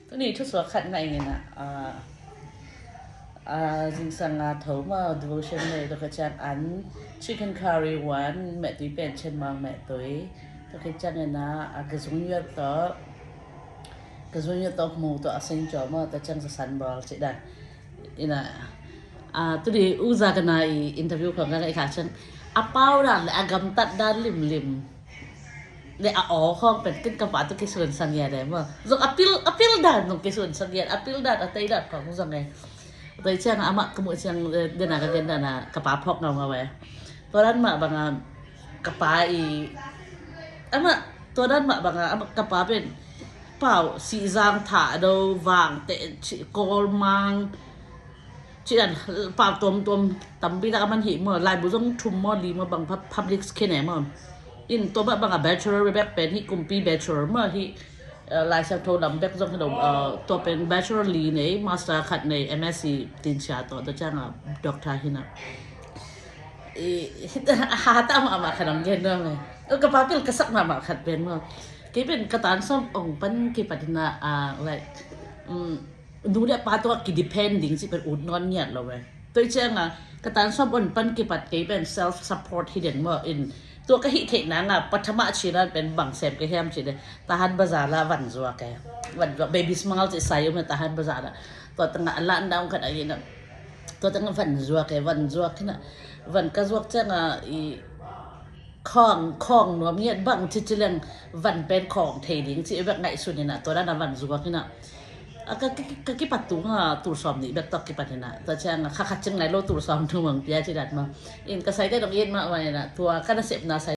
ตัวนี้ทุกส่วนขัดในไงนะจริงสังอาถมา devotion เลยตัวกระจังอัน chicken curry one แม่ตุ้ยเป็นเช่นมังแม่ตุ้ยตัวกระจังเนี่ยนะกระสุนยอดตัวหมูตัวอาเซนจอมาตัวจังสันบอลสิได้อีน่ะตัวนี้อุจากันในอินเทอร์วิวของกันไอ้ค่ะฉันเป้าด้านและกำตัดด้านริมleข้องเป็นขึ้นกับว่าตัวกิส่วนสังเกตได้มั้ยจงappeal dan ngกิส่วนสังเกตappeal dan atay danของสังเกตตัวเช่นama kemu siang dena ka ganda na kapapok na mga toran ma banga kapai ama toran ma banga kapaเป็นเป่าสีจางถาdo wang te kol mang chianเป่าตมtambi na man hi mo lai bu jong thum mo li mo bang public skin mo in to ba bang bachelor back pen hi kumpi bachelor ma hi lai sa tho dam back jong do to pen bachelor li nei master khat nei MSc tin cha to chang doctor hina ha ta ma khanam gen no me ka pa pil ka sak ma khat pen mo keเป็นกระตานซ่อมองปันke patina like ดูได้ปาตัวki depending สิเป็นอุดนอนเงียดเราเว้ยตัวเช่นกระตานซ่อมอนปันke pat keเป็น self support hidden more in ตัวก็หิเทนังปัทมะชีรันเป็นบังเซมke hemสิเดตาหันบาซาละวันจัวแกวันbaby smile สิใส่อยู่ตาหันบาซาละตัวตั้งละอันดาวกันอะไรนะตัวตั้งวันจัวแกวันจัวขึ้นวันก็จัวจังอีของนวมเงียดบังที่จะเรื่องวันเป็นของเทดิงสิแบบไหนสุดนี่นะตัวนั้นวันจัวขึ้นก็กี่ปัตตุตูสอมนี่แบบตอกกี่ปัตนะตัวเช่นคักจังไหนโลตูสอมทุ่งเมืองพิยาจิรัตมาอินก็ใส่ได้ดอกเย็นมาไว้นะตัวก็น่าเสพน่าใส่